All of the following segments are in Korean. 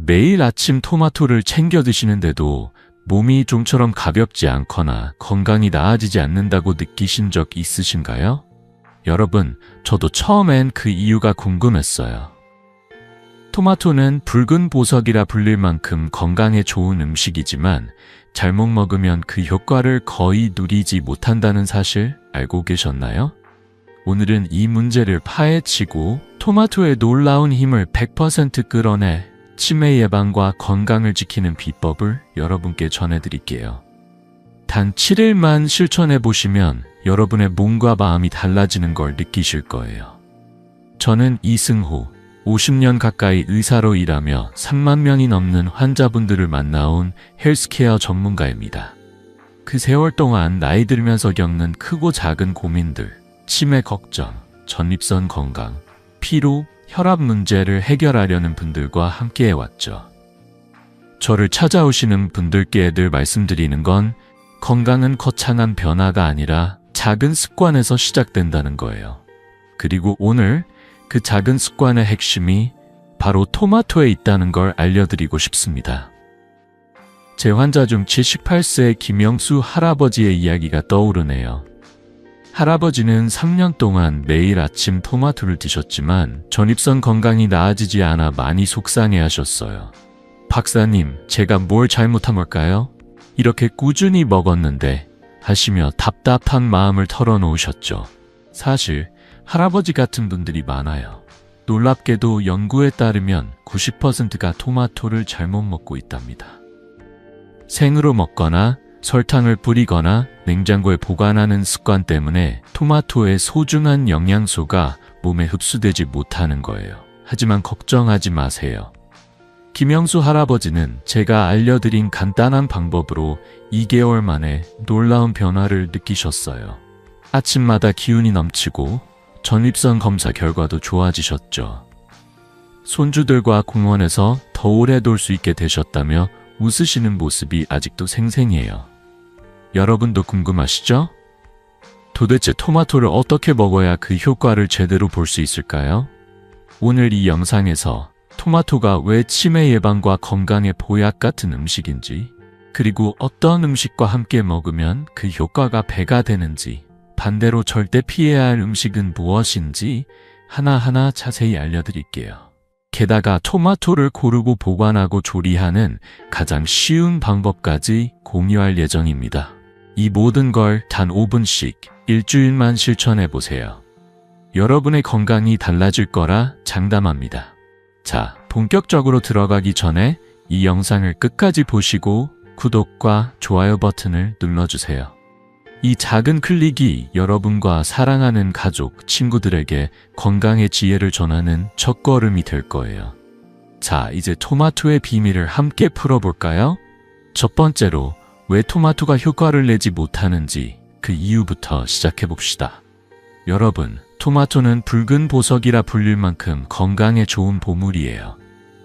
매일 아침 토마토를 챙겨 드시는데도 몸이 좀처럼 가볍지 않거나 건강이 나아지지 않는다고 느끼신 적 있으신가요? 여러분, 저도 처음엔 그 이유가 궁금했어요. 토마토는 붉은 보석이라 불릴 만큼 건강에 좋은 음식이지만 잘못 먹으면 그 효과를 거의 누리지 못한다는 사실 알고 계셨나요? 오늘은 이 문제를 파헤치고 토마토의 놀라운 힘을 100% 끌어내 치매 예방과 건강을 지키는 비법을 여러분께 전해드릴게요. 단 7일만 실천해보시면 여러분의 몸과 마음이 달라지는 걸 느끼실 거예요. 저는 이승호, 50년 가까이 의사로 일하며 3만 명이 넘는 환자분들을 만나온 헬스케어 전문가입니다. 그 세월 동안 나이 들면서 겪는 크고 작은 고민들, 치매 걱정, 전립선 건강, 피로, 혈압 문제를 해결하려는 분들과 함께 해왔죠. 저를 찾아오시는 분들께 늘 말씀드리는 건 건강은 거창한 변화가 아니라 작은 습관에서 시작된다는 거예요. 그리고 오늘 그 작은 습관의 핵심이 바로 토마토에 있다는 걸 알려드리고 싶습니다. 제 환자 중 78세 김영수 할아버지의 이야기가 떠오르네요. 할아버지는 3년 동안 매일 아침 토마토를 드셨지만 전립선 건강이 나아지지 않아 많이 속상해하셨어요. 박사님, 제가 뭘 잘못한 걸까요? 이렇게 꾸준히 먹었는데 하시며 답답한 마음을 털어놓으셨죠. 사실 할아버지 같은 분들이 많아요. 놀랍게도 연구에 따르면 90%가 토마토를 잘못 먹고 있답니다. 생으로 먹거나 설탕을 뿌리거나 냉장고에 보관하는 습관 때문에 토마토의 소중한 영양소가 몸에 흡수되지 못하는 거예요. 하지만 걱정하지 마세요. 김영수 할아버지는 제가 알려드린 간단한 방법으로 2개월 만에 놀라운 변화를 느끼셨어요. 아침마다 기운이 넘치고 전립선 검사 결과도 좋아지셨죠. 손주들과 공원에서 더 오래 놀 수 있게 되셨다며 웃으시는 모습이 아직도 생생해요. 여러분도 궁금하시죠? 도대체 토마토를 어떻게 먹어야 그 효과를 제대로 볼 수 있을까요? 오늘 이 영상에서 토마토가 왜 치매 예방과 건강의 보약 같은 음식인지, 그리고 어떤 음식과 함께 먹으면 그 효과가 배가 되는지, 반대로 절대 피해야 할 음식은 무엇인지 하나하나 자세히 알려드릴게요. 게다가 토마토를 고르고 보관하고 조리하는 가장 쉬운 방법까지 공유할 예정입니다. 이 모든 걸 단 5분씩 일주일만 실천해보세요. 여러분의 건강이 달라질 거라 장담합니다. 자, 본격적으로 들어가기 전에 이 영상을 끝까지 보시고 구독과 좋아요 버튼을 눌러주세요. 이 작은 클릭이 여러분과 사랑하는 가족, 친구들에게 건강의 지혜를 전하는 첫걸음이 될 거예요. 자, 이제 토마토의 비밀을 함께 풀어볼까요? 첫 번째로, 왜 토마토가 효과를 내지 못하는지 그 이유부터 시작해봅시다. 여러분, 토마토는 붉은 보석이라 불릴 만큼 건강에 좋은 보물이에요.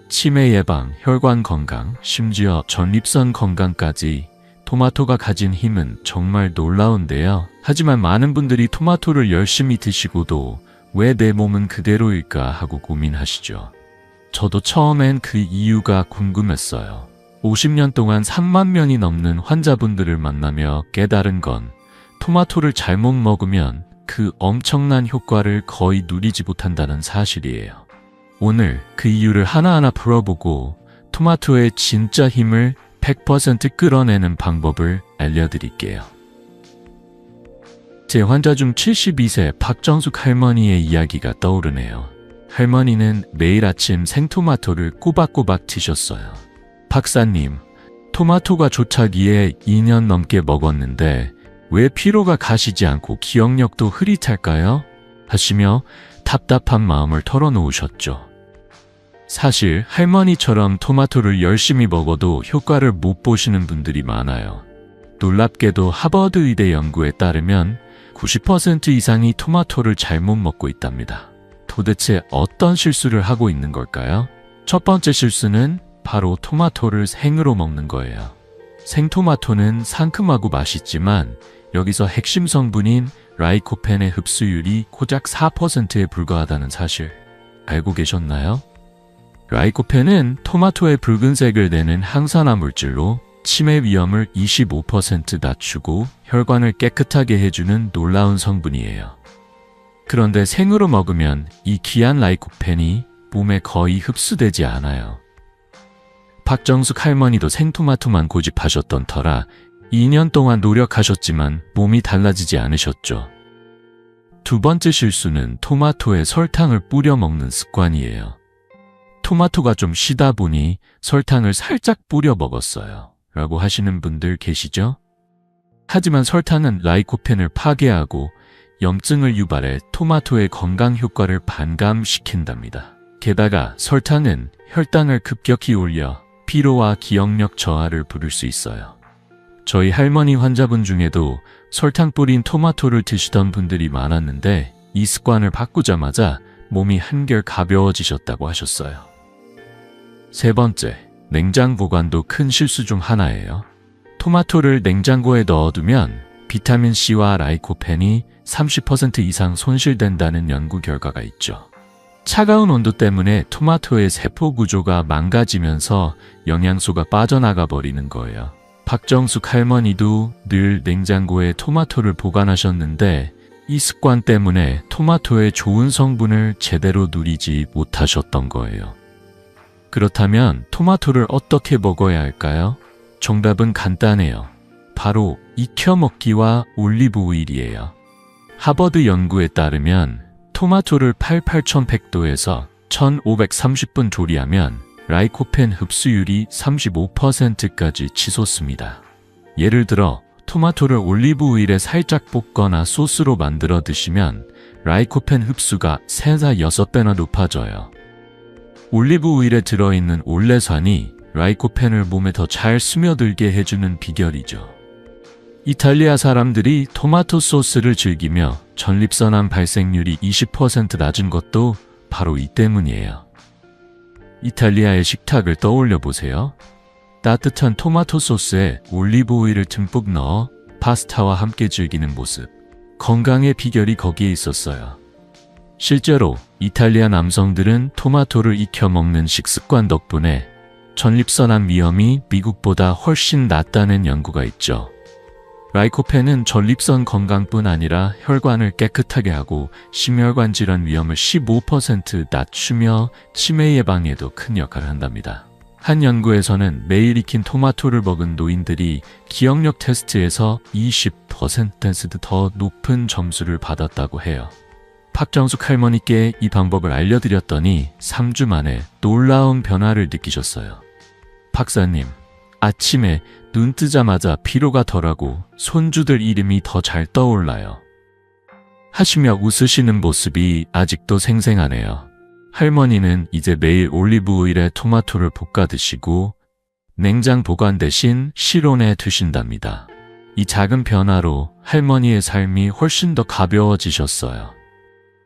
치매 예방, 혈관 건강, 심지어 전립선 건강까지 토마토가 가진 힘은 정말 놀라운데요. 하지만 많은 분들이 토마토를 열심히 드시고도 왜 내 몸은 그대로일까 하고 고민하시죠. 저도 처음엔 그 이유가 궁금했어요. 50년 동안 3만 명이 넘는 환자분들을 만나며 깨달은 건 토마토를 잘못 먹으면 그 엄청난 효과를 거의 누리지 못한다는 사실이에요. 오늘 그 이유를 하나하나 풀어보고 토마토의 진짜 힘을 100% 끌어내는 방법을 알려드릴게요. 제 환자 중 72세 박정숙 할머니의 이야기가 떠오르네요. 할머니는 매일 아침 생토마토를 꼬박꼬박 드셨어요. 박사님, 토마토가 좋다기에 2년 넘게 먹었는데 왜 피로가 가시지 않고 기억력도 흐릿할까요? 하시며 답답한 마음을 털어놓으셨죠. 사실 할머니처럼 토마토를 열심히 먹어도 효과를 못 보시는 분들이 많아요. 놀랍게도 하버드 의대 연구에 따르면 90% 이상이 토마토를 잘못 먹고 있답니다. 도대체 어떤 실수를 하고 있는 걸까요? 첫 번째 실수는 바로 토마토를 생으로 먹는 거예요. 생토마토는 상큼하고 맛있지만 여기서 핵심 성분인 라이코펜의 흡수율이 고작 4%에 불과하다는 사실 알고 계셨나요? 라이코펜은 토마토의 붉은색을 내는 항산화 물질로 치매 위험을 25% 낮추고 혈관을 깨끗하게 해주는 놀라운 성분이에요. 그런데 생으로 먹으면 이 귀한 라이코펜이 몸에 거의 흡수되지 않아요. 박정숙 할머니도 생토마토만 고집하셨던 터라 2년 동안 노력하셨지만 몸이 달라지지 않으셨죠. 두 번째 실수는 토마토에 설탕을 뿌려 먹는 습관이에요. 토마토가 좀 시다 보니 설탕을 살짝 뿌려 먹었어요. 라고 하시는 분들 계시죠? 하지만 설탕은 라이코펜을 파괴하고 염증을 유발해 토마토의 건강 효과를 반감시킨답니다. 게다가 설탕은 혈당을 급격히 올려 피로와 기억력 저하를 부를 수 있어요. 저희 할머니 환자분 중에도 설탕 뿌린 토마토를 드시던 분들이 많았는데 이 습관을 바꾸자마자 몸이 한결 가벼워지셨다고 하셨어요. 세 번째, 냉장 보관도 큰 실수 중 하나예요. 토마토를 냉장고에 넣어두면 비타민C와 라이코펜이 30% 이상 손실된다는 연구 결과가 있죠. 차가운 온도 때문에 토마토의 세포 구조가 망가지면서 영양소가 빠져나가 버리는 거예요. 박정숙 할머니도 늘 냉장고에 토마토를 보관하셨는데 이 습관 때문에 토마토의 좋은 성분을 제대로 누리지 못하셨던 거예요. 그렇다면 토마토를 어떻게 먹어야 할까요? 정답은 간단해요. 바로 익혀 먹기와 올리브 오일이에요. 하버드 연구에 따르면 토마토를 81,100도에서 1,530분 조리하면 라이코펜 흡수율이 35%까지 치솟습니다. 예를 들어 토마토를 올리브 오일에 살짝 볶거나 소스로 만들어 드시면 라이코펜 흡수가 3사 6배나 높아져요. 올리브 오일에 들어있는 올레산이 라이코펜을 몸에 더 잘 스며들게 해주는 비결이죠. 이탈리아 사람들이 토마토 소스를 즐기며 전립선암 발생률이 20% 낮은 것도 바로 이 때문이에요. 이탈리아의 식탁을 떠올려 보세요. 따뜻한 토마토 소스에 올리브 오일을 듬뿍 넣어 파스타와 함께 즐기는 모습. 건강의 비결이 거기에 있었어요. 실제로 이탈리아 남성들은 토마토를 익혀 먹는 식습관 덕분에 전립선암 위험이 미국보다 훨씬 낮다는 연구가 있죠. 라이코펜은 전립선 건강뿐 아니라 혈관을 깨끗하게 하고 심혈관 질환 위험을 15% 낮추며 치매 예방에도 큰 역할을 한답니다. 한 연구에서는 매일 익힌 토마토를 먹은 노인들이 기억력 테스트에서 20% 더 높은 점수를 받았다고 해요. 박정숙 할머니께 이 방법을 알려드렸더니 3주 만에 놀라운 변화를 느끼셨어요. 박사님, 아침에 눈 뜨자마자 피로가 덜하고 손주들 이름이 더 잘 떠올라요. 하시며 웃으시는 모습이 아직도 생생하네요. 할머니는 이제 매일 올리브 오일에 토마토를 볶아 드시고 냉장 보관 대신 실온에 두신답니다. 이 작은 변화로 할머니의 삶이 훨씬 더 가벼워지셨어요.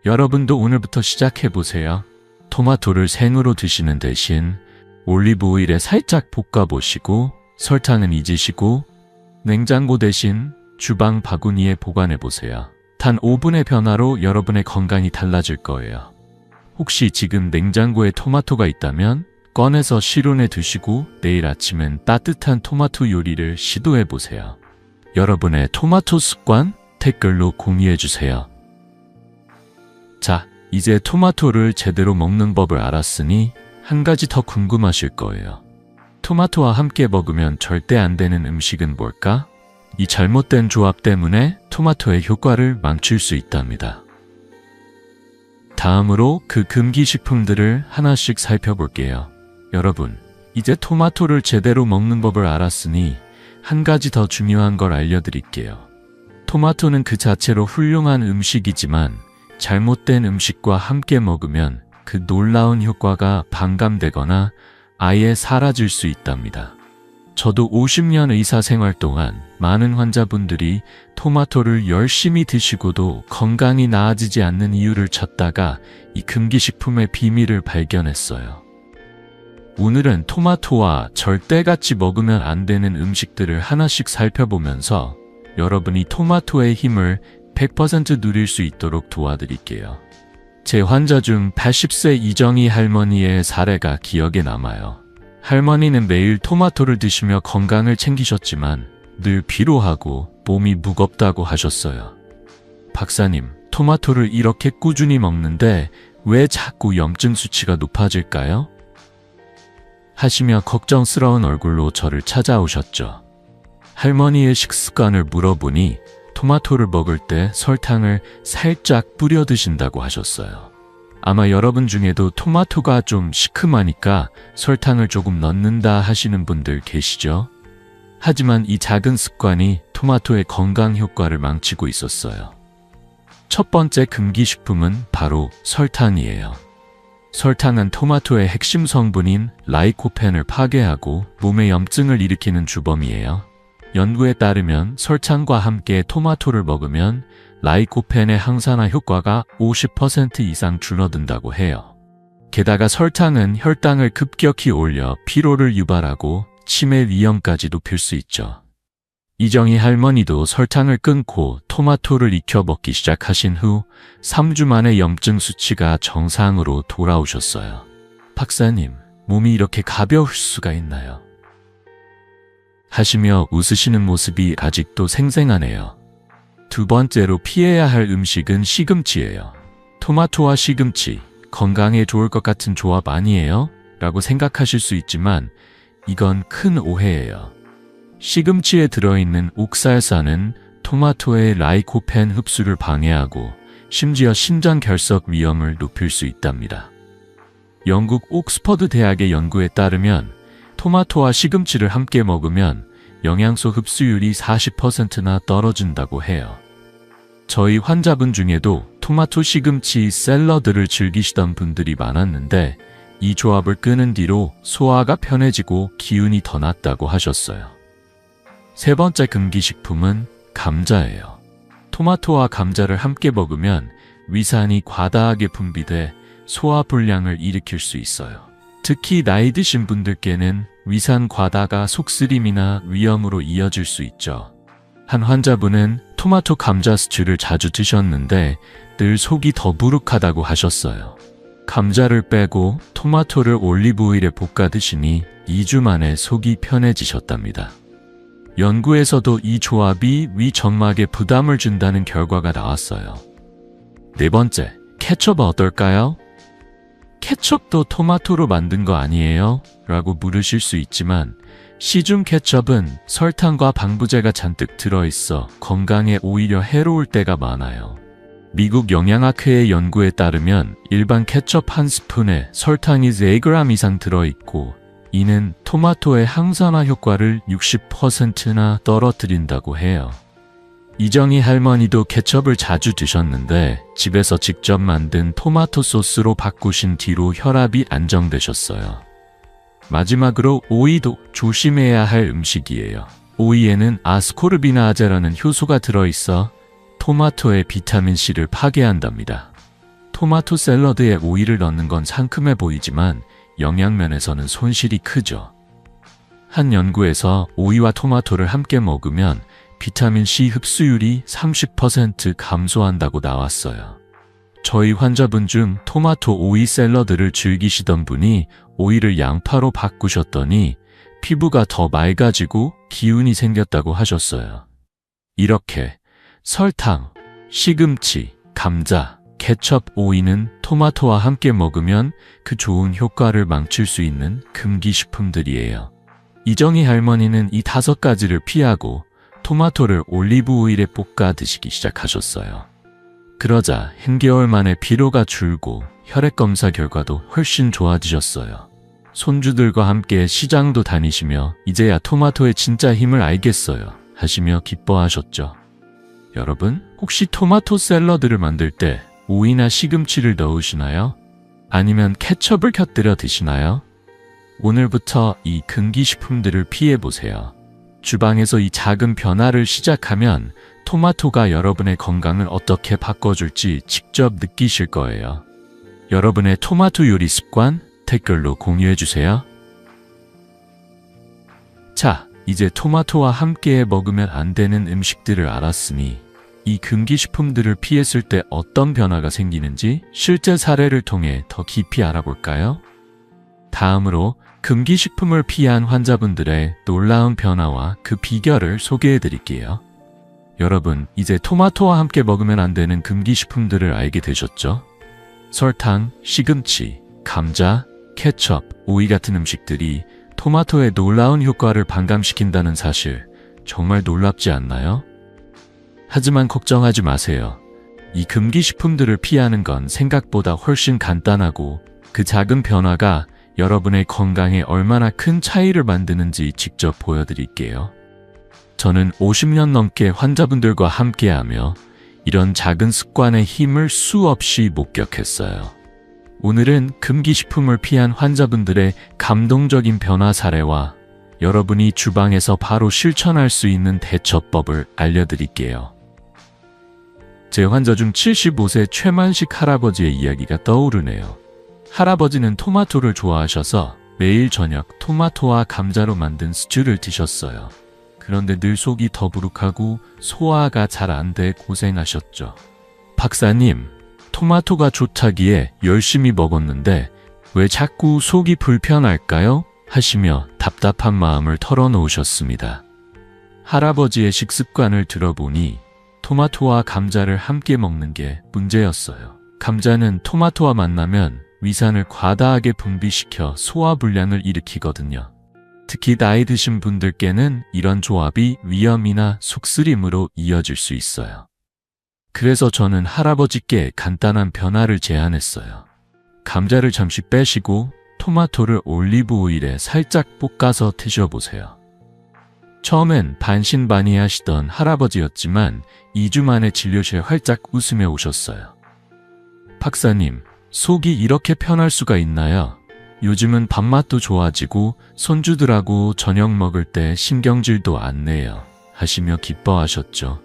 여러분도 오늘부터 시작해보세요. 토마토를 생으로 드시는 대신 올리브 오일에 살짝 볶아보시고 설탕은 잊으시고 냉장고 대신 주방 바구니에 보관해보세요. 단 5분의 변화로 여러분의 건강이 달라질 거예요. 혹시 지금 냉장고에 토마토가 있다면 꺼내서 실온에 두시고 내일 아침엔 따뜻한 토마토 요리를 시도해보세요. 여러분의 토마토 습관 댓글로 공유해주세요. 자, 이제 토마토를 제대로 먹는 법을 알았으니 한 가지 더 궁금하실 거예요. 토마토와 함께 먹으면 절대 안 되는 음식은 뭘까? 이 잘못된 조합 때문에 토마토의 효과를 망칠 수 있답니다. 다음으로 그 금기 식품들을 하나씩 살펴볼게요. 여러분, 이제 토마토를 제대로 먹는 법을 알았으니 한 가지 더 중요한 걸 알려드릴게요. 토마토는 그 자체로 훌륭한 음식이지만 잘못된 음식과 함께 먹으면 그 놀라운 효과가 반감되거나 아예 사라질 수 있답니다. 저도 50년 의사 생활 동안 많은 환자분들이 토마토를 열심히 드시고도 건강이 나아지지 않는 이유를 찾다가 이 금기식품의 비밀을 발견했어요. 오늘은 토마토와 절대 같이 먹으면 안 되는 음식들을 하나씩 살펴보면서 여러분이 토마토의 힘을 100% 누릴 수 있도록 도와드릴게요. 제 환자 중 80세 이정희 할머니의 사례가 기억에 남아요. 할머니는 매일 토마토를 드시며 건강을 챙기셨지만 늘 피로하고 몸이 무겁다고 하셨어요. 박사님, 토마토를 이렇게 꾸준히 먹는데 왜 자꾸 염증 수치가 높아질까요? 하시며 걱정스러운 얼굴로 저를 찾아오셨죠. 할머니의 식습관을 물어보니 토마토를 먹을 때 설탕을 살짝 뿌려 드신다고 하셨어요. 아마 여러분 중에도 토마토가 좀 시큼하니까 설탕을 조금 넣는다 하시는 분들 계시죠? 하지만 이 작은 습관이 토마토의 건강 효과를 망치고 있었어요. 첫 번째 금기식품은 바로 설탕이에요. 설탕은 토마토의 핵심 성분인 라이코펜을 파괴하고 몸에 염증을 일으키는 주범이에요. 연구에 따르면 설탕과 함께 토마토를 먹으면 라이코펜의 항산화 효과가 50% 이상 줄어든다고 해요. 게다가 설탕은 혈당을 급격히 올려 피로를 유발하고 치매 위험까지 높일 수 있죠. 이정희 할머니도 설탕을 끊고 토마토를 익혀 먹기 시작하신 후 3주 만에 염증 수치가 정상으로 돌아오셨어요. 박사님, 몸이 이렇게 가벼울 수가 있나요? 하시며 웃으시는 모습이 아직도 생생하네요. 두 번째로 피해야 할 음식은 시금치예요. 토마토와 시금치, 건강에 좋을 것 같은 조합 아니에요? 라고 생각하실 수 있지만 이건 큰 오해예요. 시금치에 들어있는 옥살산은 토마토의 라이코펜 흡수를 방해하고 심지어 심장 결석 위험을 높일 수 있답니다. 영국 옥스퍼드 대학의 연구에 따르면 토마토와 시금치를 함께 먹으면 영양소 흡수율이 40%나 떨어진다고 해요. 저희 환자분 중에도 토마토 시금치 샐러드를 즐기시던 분들이 많았는데 이 조합을 끊은 뒤로 소화가 편해지고 기운이 더 났다고 하셨어요. 세 번째 금기식품은 감자예요. 토마토와 감자를 함께 먹으면 위산이 과다하게 분비돼 소화불량을 일으킬 수 있어요. 특히 나이 드신 분들께는 위산 과다가 속쓰림이나 위염으로 이어질 수 있죠. 한 환자분은 토마토 감자 스튜를 자주 드셨는데 늘 속이 더부룩하다고 하셨어요. 감자를 빼고 토마토를 올리브 오일에 볶아 드시니 2주 만에 속이 편해지셨답니다. 연구에서도 이 조합이 위 점막에 부담을 준다는 결과가 나왔어요. 네 번째, 케첩은 어떨까요? 케첩도 토마토로 만든 거 아니에요? 라고 물으실 수 있지만 시중 케첩은 설탕과 방부제가 잔뜩 들어있어 건강에 오히려 해로울 때가 많아요. 미국 영양학회의 연구에 따르면 일반 케첩 한 스푼에 설탕이 4g 이상 들어있고 이는 토마토의 항산화 효과를 60%나 떨어뜨린다고 해요. 이정희 할머니도 케첩을 자주 드셨는데 집에서 직접 만든 토마토 소스로 바꾸신 뒤로 혈압이 안정되셨어요. 마지막으로 오이도 조심해야 할 음식이에요. 오이에는 아스코르비나아제라는 효소가 들어있어 토마토의 비타민C를 파괴한답니다. 토마토 샐러드에 오이를 넣는 건 상큼해 보이지만 영양면에서는 손실이 크죠. 한 연구에서 오이와 토마토를 함께 먹으면 비타민C 흡수율이 30% 감소한다고 나왔어요. 저희 환자분 중 토마토 오이 샐러드를 즐기시던 분이 오이를 양파로 바꾸셨더니 피부가 더 맑아지고 기운이 생겼다고 하셨어요. 이렇게 설탕, 시금치, 감자, 케첩, 오이는 토마토와 함께 먹으면 그 좋은 효과를 망칠 수 있는 금기식품들이에요. 이정희 할머니는 이 5가지를 피하고 토마토를 올리브 오일에 볶아 드시기 시작하셨어요. 그러자 한개월 만에 피로가 줄고 혈액 검사 결과도 훨씬 좋아지셨어요. 손주들과 함께 시장도 다니시며 이제야 토마토의 진짜 힘을 알겠어요 하시며 기뻐하셨죠. 여러분, 혹시 토마토 샐러드를 만들 때 오이나 시금치를 넣으시나요? 아니면 케첩을 곁들여 드시나요? 오늘부터 이 금기식품들을 피해보세요. 주방에서 이 작은 변화를 시작하면 토마토가 여러분의 건강을 어떻게 바꿔줄지 직접 느끼실 거예요. 여러분의 토마토 요리 습관 댓글로 공유해주세요. 자, 이제 토마토와 함께 먹으면 안 되는 음식들을 알았으니 이 금기식품들을 피했을 때 어떤 변화가 생기는지 실제 사례를 통해 더 깊이 알아볼까요? 다음으로 금기식품을 피한 환자분들의 놀라운 변화와 그 비결을 소개해 드릴게요. 여러분, 이제 토마토와 함께 먹으면 안 되는 금기식품들을 알게 되셨죠? 설탕, 시금치, 감자, 케첩, 오이 같은 음식들이 토마토의 놀라운 효과를 반감시킨다는 사실, 정말 놀랍지 않나요? 하지만 걱정하지 마세요. 이 금기식품들을 피하는 건 생각보다 훨씬 간단하고 그 작은 변화가 여러분의 건강에 얼마나 큰 차이를 만드는지 직접 보여드릴게요. 저는 50년 넘게 환자분들과 함께하며 이런 작은 습관의 힘을 수없이 목격했어요. 오늘은 금기식품을 피한 환자분들의 감동적인 변화 사례와 여러분이 주방에서 바로 실천할 수 있는 대처법을 알려드릴게요. 제 환자 중 75세 최만식 할아버지의 이야기가 떠오르네요. 할아버지는 토마토를 좋아하셔서 매일 저녁 토마토와 감자로 만든 스튜를 드셨어요. 그런데 늘 속이 더부룩하고 소화가 잘 안 돼 고생하셨죠. 박사님, 토마토가 좋다기에 열심히 먹었는데 왜 자꾸 속이 불편할까요? 하시며 답답한 마음을 털어놓으셨습니다. 할아버지의 식습관을 들어보니 토마토와 감자를 함께 먹는 게 문제였어요. 감자는 토마토와 만나면 위산을 과다하게 분비시켜 소화불량을 일으키거든요. 특히 나이 드신 분들께는 이런 조합이 위염이나 속쓰림으로 이어질 수 있어요. 그래서 저는 할아버지께 간단한 변화를 제안했어요. 감자를 잠시 빼시고 토마토를 올리브 오일에 살짝 볶아서 드셔보세요. 처음엔 반신반의하시던 할아버지였지만 2주 만에 진료실에 활짝 웃으며 오셨어요. 박사님, 속이 이렇게 편할 수가 있나요? 요즘은 밥맛도 좋아지고 손주들하고 저녁 먹을 때 신경질도 안 내요. 하시며 기뻐하셨죠.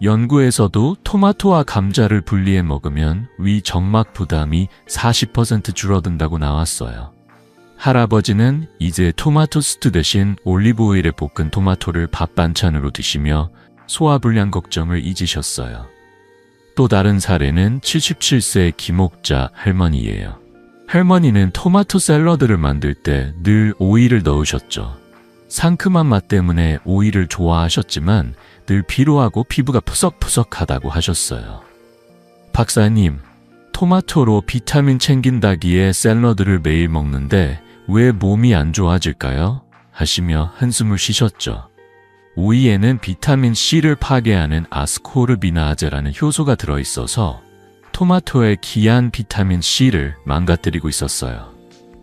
연구에서도 토마토와 감자를 분리해 먹으면 위 점막 부담이 40% 줄어든다고 나왔어요. 할아버지는 이제 토마토 스튜 대신 올리브 오일에 볶은 토마토를 밥 반찬으로 드시며 소화불량 걱정을 잊으셨어요. 또 다른 사례는 77세 김옥자 할머니예요. 할머니는 토마토 샐러드를 만들 때 늘 오이를 넣으셨죠. 상큼한 맛 때문에 오이를 좋아하셨지만 늘 피로하고 피부가 푸석푸석하다고 하셨어요. 박사님, 토마토로 비타민 챙긴다기에 샐러드를 매일 먹는데 왜 몸이 안 좋아질까요? 하시며 한숨을 쉬셨죠. 오이에는 비타민 C를 파괴하는 아스코르비나아제라는 효소가 들어있어서 토마토의 귀한 비타민 C를 망가뜨리고 있었어요.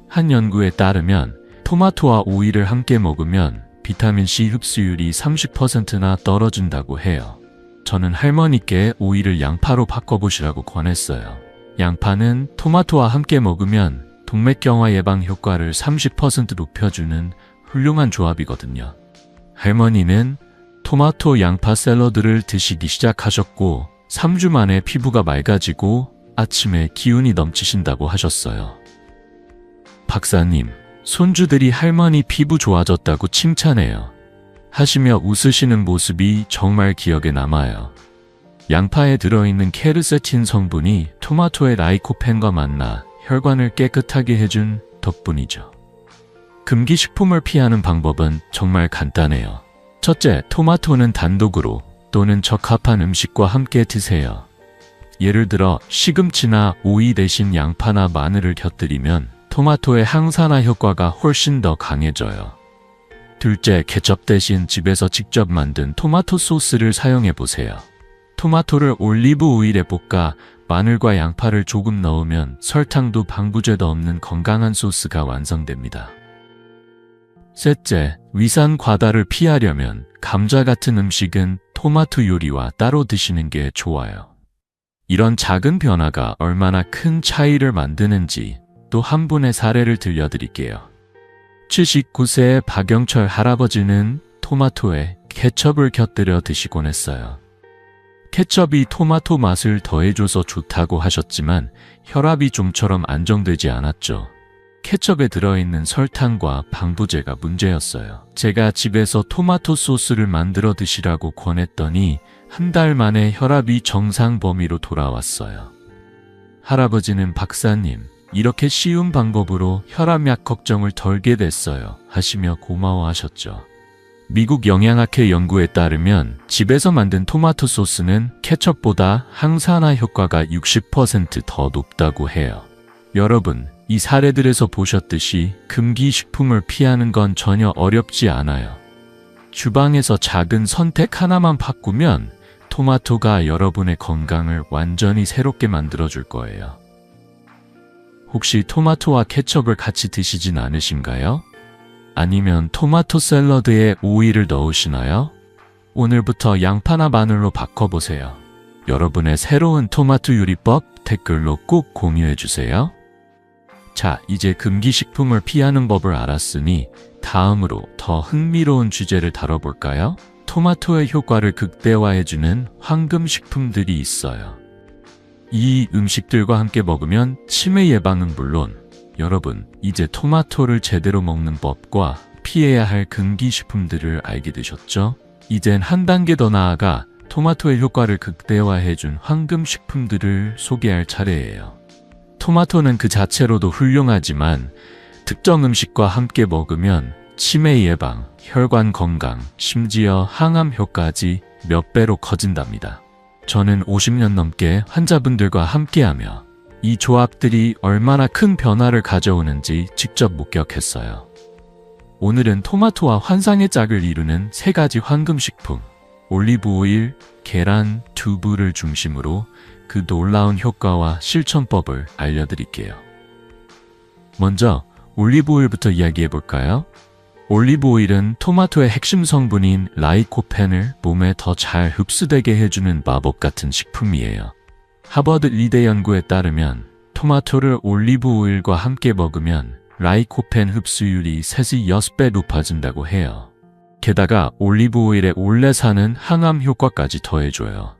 한 연구에 따르면 토마토와 오이를 함께 먹으면 비타민 C 흡수율이 30%나 떨어진다고 해요. 저는 할머니께 오이를 양파로 바꿔보시라고 권했어요. 양파는 토마토와 함께 먹으면 동맥경화 예방 효과를 30% 높여주는 훌륭한 조합이거든요. 할머니는 토마토 양파 샐러드를 드시기 시작하셨고 3주 만에 피부가 맑아지고 아침에 기운이 넘치신다고 하셨어요. 박사님, 손주들이 할머니 피부 좋아졌다고 칭찬해요. 하시며 웃으시는 모습이 정말 기억에 남아요. 양파에 들어있는 케르세틴 성분이 토마토의 라이코펜과 만나 혈관을 깨끗하게 해준 덕분이죠. 금기식품을 피하는 방법은 정말 간단해요. 첫째, 토마토는 단독으로 또는 적합한 음식과 함께 드세요. 예를 들어 시금치나 오이 대신 양파나 마늘을 곁들이면 토마토의 항산화 효과가 훨씬 더 강해져요. 둘째, 케첩 대신 집에서 직접 만든 토마토 소스를 사용해 보세요. 토마토를 올리브 오일에 볶아 마늘과 양파를 조금 넣으면 설탕도 방부제도 없는 건강한 소스가 완성됩니다. 셋째, 위산 과다를 피하려면 감자 같은 음식은 토마토 요리와 따로 드시는 게 좋아요. 이런 작은 변화가 얼마나 큰 차이를 만드는지 또 한 분의 사례를 들려드릴게요. 79세의 박영철 할아버지는 토마토에 케첩을 곁들여 드시곤 했어요. 케첩이 토마토 맛을 더해줘서 좋다고 하셨지만 혈압이 좀처럼 안정되지 않았죠. 케첩에 들어있는 설탕과 방부제가 문제였어요. 제가 집에서 토마토 소스를 만들어 드시라고 권했더니 한 달 만에 혈압이 정상 범위로 돌아왔어요. 할아버지는 박사님, 이렇게 쉬운 방법으로 혈압약 걱정을 덜게 됐어요 하시며 고마워하셨죠. 미국 영양학회 연구에 따르면 집에서 만든 토마토 소스는 케첩보다 항산화 효과가 60% 더 높다고 해요. 여러분, 이 사례들에서 보셨듯이 금기식품을 피하는 건 전혀 어렵지 않아요. 주방에서 작은 선택 하나만 바꾸면 토마토가 여러분의 건강을 완전히 새롭게 만들어줄 거예요. 혹시 토마토와 케첩을 같이 드시진 않으신가요? 아니면 토마토 샐러드에 오이를 넣으시나요? 오늘부터 양파나 마늘로 바꿔보세요. 여러분의 새로운 토마토 요리법 댓글로 꼭 공유해주세요. 자, 이제 금기식품을 피하는 법을 알았으니 다음으로 더 흥미로운 주제를 다뤄볼까요? 토마토의 효과를 극대화해주는 황금식품들이 있어요. 이 음식들과 함께 먹으면 치매 예방은 물론 여러분, 이제 토마토를 제대로 먹는 법과 피해야 할 금기식품들을 알게 되셨죠? 이젠 한 단계 더 나아가 토마토의 효과를 극대화해준 황금식품들을 소개할 차례예요. 토마토는 그 자체로도 훌륭하지만 특정 음식과 함께 먹으면 치매 예방, 혈관 건강, 심지어 항암 효과까지 몇 배로 커진답니다. 저는 50년 넘게 환자분들과 함께하며 이 조합들이 얼마나 큰 변화를 가져오는지 직접 목격했어요. 오늘은 토마토와 환상의 짝을 이루는 3가지 황금식품, 올리브 오일, 계란, 두부를 중심으로 그 놀라운 효과와 실천법을 알려드릴게요. 먼저 올리브 오일부터 이야기해볼까요? 올리브 오일은 토마토의 핵심 성분인 라이코펜을 몸에 더 잘 흡수되게 해주는 마법 같은 식품이에요. 하버드 의대 연구에 따르면 토마토를 올리브 오일과 함께 먹으면 라이코펜 흡수율이 3에서 6배 높아진다고 해요. 게다가 올리브 오일에 올레산은 항암 효과까지 더해줘요.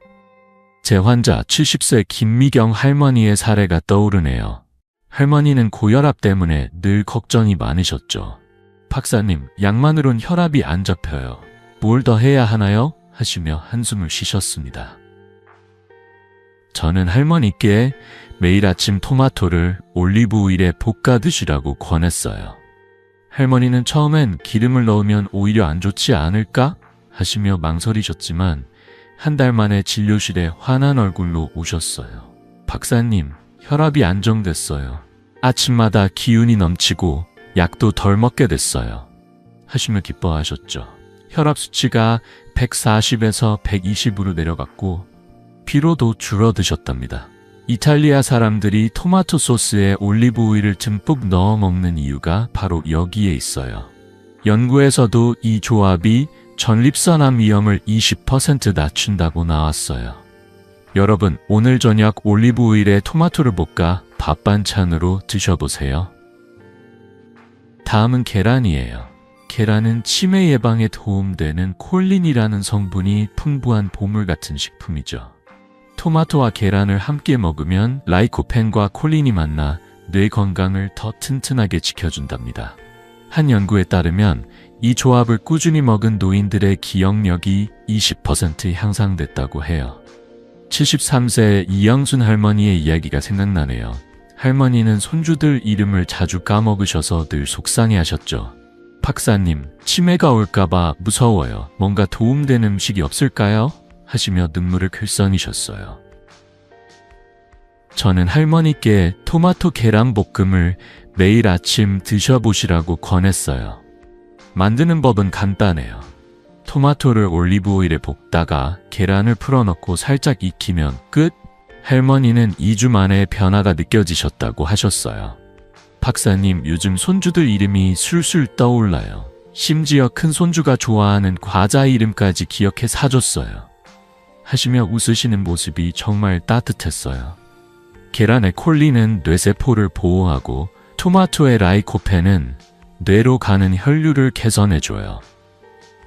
제 환자 70세 김미경 할머니의 사례가 떠오르네요. 할머니는 고혈압 때문에 늘 걱정이 많으셨죠. 박사님, 약만으론 혈압이 안 잡혀요. 뭘 더 해야 하나요? 하시며 한숨을 쉬셨습니다. 저는 할머니께 매일 아침 토마토를 올리브 오일에 볶아 드시라고 권했어요. 할머니는 처음엔 기름을 넣으면 오히려 안 좋지 않을까? 하시며 망설이셨지만 한 달 만에 진료실에 환한 얼굴로 오셨어요. 박사님, 혈압이 안정됐어요. 아침마다 기운이 넘치고 약도 덜 먹게 됐어요. 하시며 기뻐하셨죠. 혈압 수치가 140에서 120으로 내려갔고 피로도 줄어드셨답니다. 이탈리아 사람들이 토마토 소스에 올리브 오일을 듬뿍 넣어 먹는 이유가 바로 여기에 있어요. 연구에서도 이 조합이 전립선암 위험을 20% 낮춘다고 나왔어요. 여러분, 오늘 저녁 올리브 오일에 토마토를 볶아 밥 반찬으로 드셔보세요. 다음은 계란이에요. 계란은 치매 예방에 도움되는 콜린이라는 성분이 풍부한 보물 같은 식품이죠. 토마토와 계란을 함께 먹으면 라이코펜과 콜린이 만나 뇌 건강을 더 튼튼하게 지켜준답니다. 한 연구에 따르면 이 조합을 꾸준히 먹은 노인들의 기억력이 20% 향상됐다고 해요. 73세 이영순 할머니의 이야기가 생각나네요. 할머니는 손주들 이름을 자주 까먹으셔서 늘 속상해하셨죠. 박사님, 치매가 올까봐 무서워요. 뭔가 도움되는 음식이 없을까요? 하시며 눈물을 글썽이셨어요. 저는 할머니께 토마토 계란 볶음을 매일 아침 드셔보시라고 권했어요. 만드는 법은 간단해요. 토마토를 올리브 오일에 볶다가 계란을 풀어넣고 살짝 익히면 끝! 할머니는 2주 만에 변화가 느껴지셨다고 하셨어요. 박사님, 요즘 손주들 이름이 술술 떠올라요. 심지어 큰 손주가 좋아하는 과자 이름까지 기억해 사줬어요. 하시며 웃으시는 모습이 정말 따뜻했어요. 계란의 콜린은 뇌세포를 보호하고 토마토의 라이코펜은 뇌로 가는 혈류를 개선해줘요.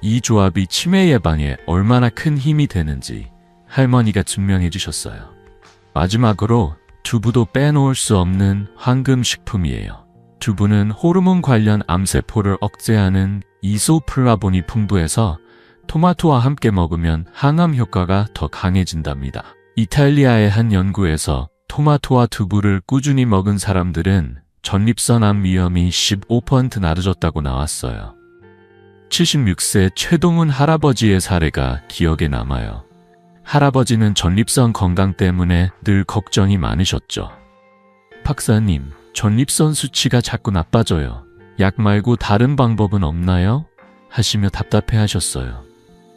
이 조합이 치매 예방에 얼마나 큰 힘이 되는지 할머니가 증명해 주셨어요. 마지막으로 두부도 빼놓을 수 없는 황금 식품이에요. 두부는 호르몬 관련 암세포를 억제하는 이소플라본이 풍부해서 토마토와 함께 먹으면 항암 효과가 더 강해진답니다. 이탈리아의 한 연구에서 토마토와 두부를 꾸준히 먹은 사람들은 전립선 암 위험이 15% 낮아졌다고 나왔어요. 76세 최동훈 할아버지의 사례가 기억에 남아요. 할아버지는 전립선 건강 때문에 늘 걱정이 많으셨죠. 박사님, 전립선 수치가 자꾸 나빠져요. 약 말고 다른 방법은 없나요? 하시며 답답해 하셨어요.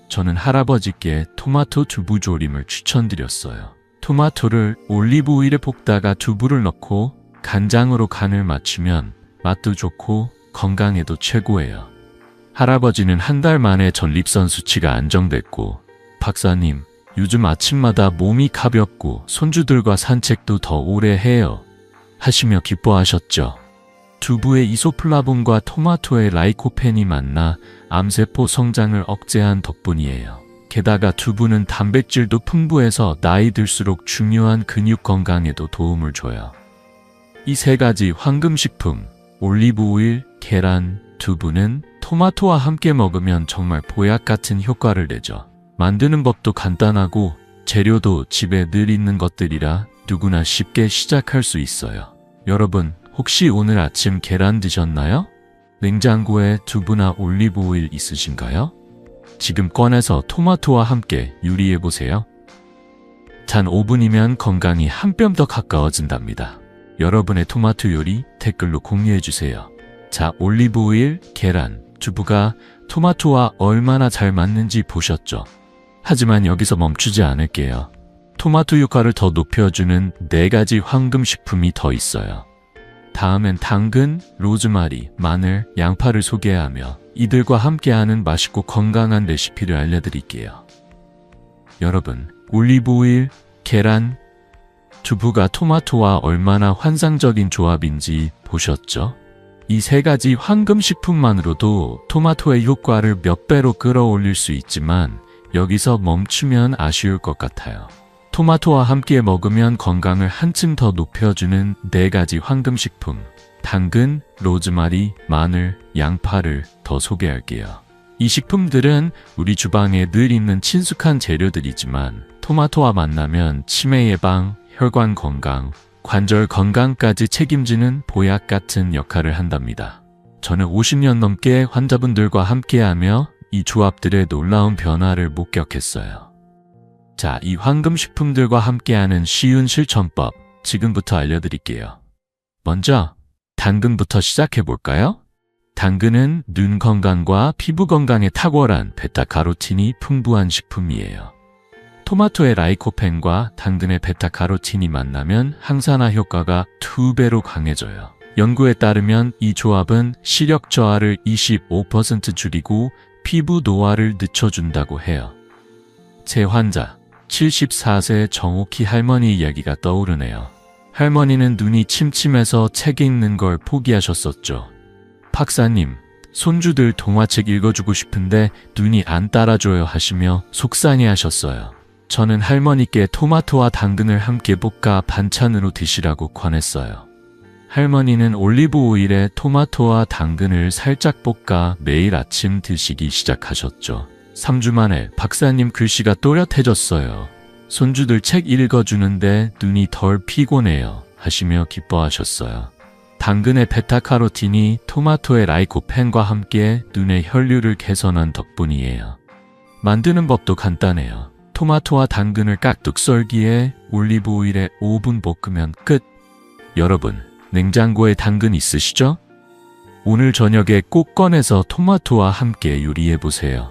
저는 할아버지께 토마토 두부 조림을 추천드렸어요. 토마토를 올리브 오일에 볶다가 두부를 넣고 간장으로 간을 맞추면 맛도 좋고 건강에도 최고예요. 할아버지는 한 달 만에 전립선 수치가 안정됐고, 박사님, 요즘 아침마다 몸이 가볍고 손주들과 산책도 더 오래 해요. 하시며 기뻐하셨죠. 두부의 이소플라본과 토마토의 라이코펜이 만나 암세포 성장을 억제한 덕분이에요. 게다가 두부는 단백질도 풍부해서 나이 들수록 중요한 근육 건강에도 도움을 줘요. 이 세 가지 황금식품, 올리브 오일, 계란, 두부는 토마토와 함께 먹으면 정말 보약 같은 효과를 내죠. 만드는 법도 간단하고 재료도 집에 늘 있는 것들이라 누구나 쉽게 시작할 수 있어요. 여러분, 혹시 오늘 아침 계란 드셨나요? 냉장고에 두부나 올리브 오일 있으신가요? 지금 꺼내서 토마토와 함께 요리해보세요. 단 5분이면 건강이 한 뼘 더 가까워진답니다. 여러분의 토마토 요리 댓글로 공유해주세요. 자, 올리브 오일, 계란, 두부가 토마토와 얼마나 잘 맞는지 보셨죠? 하지만 여기서 멈추지 않을게요. 토마토 효과를 더 높여주는 4가지 황금식품이 더 있어요. 다음엔 당근, 로즈마리, 마늘, 양파를 소개하며 이들과 함께하는 맛있고 건강한 레시피를 알려드릴게요. 여러분, 올리브 오일, 계란, 두부가 토마토와 얼마나 환상적인 조합인지 보셨죠? 이 3가지 황금식품만으로도 토마토의 효과를 몇 배로 끌어올릴 수 있지만 여기서 멈추면 아쉬울 것 같아요. 토마토와 함께 먹으면 건강을 한층 더 높여주는 4가지 황금식품, 당근, 로즈마리, 마늘, 양파를 더 소개할게요. 이 식품들은 우리 주방에 늘 있는 친숙한 재료들이지만 토마토와 만나면 치매 예방, 혈관 건강, 관절 건강까지 책임지는 보약 같은 역할을 한답니다. 저는 50년 넘게 환자분들과 함께하며 이 조합들의 놀라운 변화를 목격했어요. 자, 이 황금식품들과 함께하는 쉬운 실천법 지금부터 알려드릴게요. 먼저 당근부터 시작해볼까요? 당근은 눈 건강과 피부 건강에 탁월한 베타카로틴이 풍부한 식품이에요. 토마토의 라이코펜과 당근의 베타카로틴이 만나면 항산화 효과가 2배로 강해져요. 연구에 따르면 이 조합은 시력 저하를 25% 줄이고 피부 노화를 늦춰준다고 해요. 제 환자, 74세 정옥희 할머니 이야기가 떠오르네요. 할머니는 눈이 침침해서 책 읽는 걸 포기하셨었죠. 박사님, 손주들 동화책 읽어주고 싶은데 눈이 안 따라줘요 하시며 속상해하셨어요. 저는 할머니께 토마토와 당근을 함께 볶아 반찬으로 드시라고 권했어요. 할머니는 올리브 오일에 토마토와 당근을 살짝 볶아 매일 아침 드시기 시작하셨죠. 3주 만에 박사님 글씨가 또렷해졌어요. 손주들 책 읽어주는데 눈이 덜 피곤해요 하시며 기뻐하셨어요. 당근의 베타카로틴이 토마토의 라이코펜과 함께 눈의 혈류를 개선한 덕분이에요. 만드는 법도 간단해요. 토마토와 당근을 깍둑 썰기에 올리브 오일에 5분 볶으면 끝. 여러분, 냉장고에 당근 있으시죠? 오늘 저녁에 꼭 꺼내서 토마토와 함께 요리해보세요.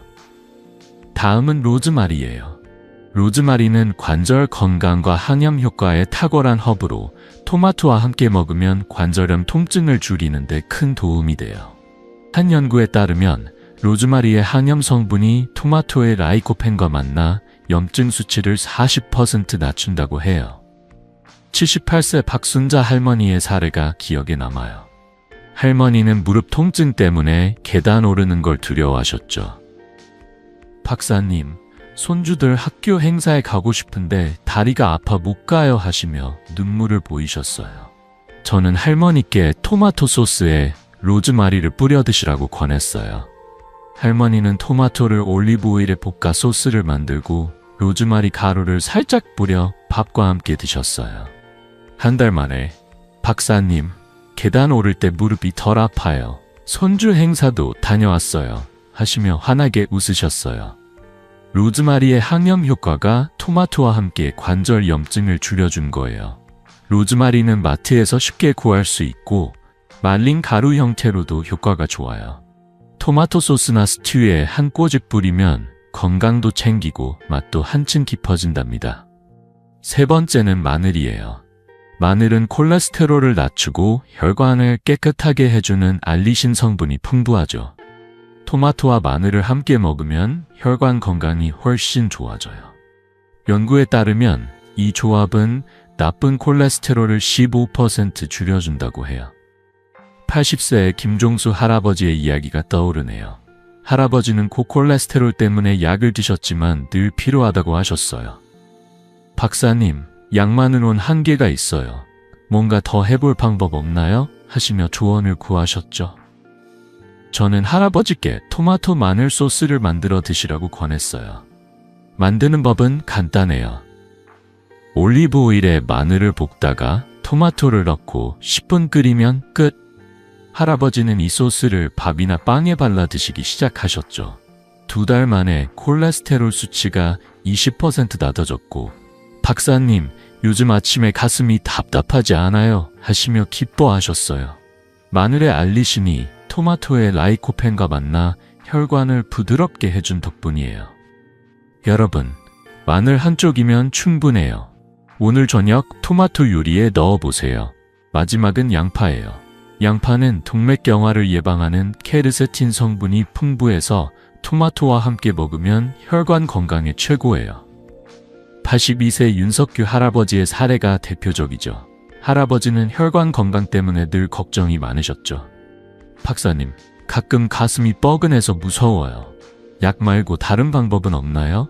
다음은 로즈마리예요. 로즈마리는 관절 건강과 항염 효과에 탁월한 허브로 토마토와 함께 먹으면 관절염 통증을 줄이는 데 큰 도움이 돼요. 한 연구에 따르면 로즈마리의 항염 성분이 토마토의 라이코펜과 만나 염증 수치를 40% 낮춘다고 해요. 78세 박순자 할머니의 사례가 기억에 남아요. 할머니는 무릎 통증 때문에 계단 오르는 걸 두려워하셨죠. 박사님, 손주들 학교 행사에 가고 싶은데 다리가 아파 못 가요 하시며 눈물을 보이셨어요. 저는 할머니께 토마토 소스에 로즈마리를 뿌려 드시라고 권했어요. 할머니는 토마토를 올리브 오일에 볶아 소스를 만들고 로즈마리 가루를 살짝 뿌려 밥과 함께 드셨어요. 한 달 만에 박사님, 계단 오를 때 무릎이 덜 아파요. 손주 행사도 다녀왔어요. 하시며 환하게 웃으셨어요. 로즈마리의 항염 효과가 토마토와 함께 관절 염증을 줄여준 거예요. 로즈마리는 마트에서 쉽게 구할 수 있고 말린 가루 형태로도 효과가 좋아요. 토마토 소스나 스튜에 한 꼬집 뿌리면 건강도 챙기고 맛도 한층 깊어진답니다. 세 번째는 마늘이에요. 마늘은 콜레스테롤을 낮추고 혈관을 깨끗하게 해주는 알리신 성분이 풍부하죠. 토마토와 마늘을 함께 먹으면 혈관 건강이 훨씬 좋아져요. 연구에 따르면 이 조합은 나쁜 콜레스테롤을 15% 줄여준다고 해요. 80세의 김종수 할아버지의 이야기가 떠오르네요. 할아버지는 고콜레스테롤 때문에 약을 드셨지만 늘 필요하다고 하셨어요. 박사님, 약만으론 한계가 있어요. 뭔가 더 해볼 방법 없나요? 하시며 조언을 구하셨죠. 저는 할아버지께 토마토 마늘 소스를 만들어 드시라고 권했어요. 만드는 법은 간단해요. 올리브 오일에 마늘을 볶다가 토마토를 넣고 10분 끓이면 끝. 할아버지는 이 소스를 밥이나 빵에 발라 드시기 시작하셨죠. 2달 만에 콜레스테롤 수치가 20% 낮아졌고, 박사님, 요즘 아침에 가슴이 답답하지 않아요? 하시며 기뻐하셨어요. 마늘의 알리신이 토마토의 라이코펜과 만나 혈관을 부드럽게 해준 덕분이에요. 여러분, 마늘 한쪽이면 충분해요. 오늘 저녁 토마토 요리에 넣어보세요. 마지막은 양파예요. 양파는 동맥경화를 예방하는 케르세틴 성분이 풍부해서 토마토와 함께 먹으면 혈관 건강에 최고예요. 82세 윤석규 할아버지의 사례가 대표적이죠. 할아버지는 혈관 건강 때문에 늘 걱정이 많으셨죠. 박사님, 가끔 가슴이 뻐근해서 무서워요. 약 말고 다른 방법은 없나요?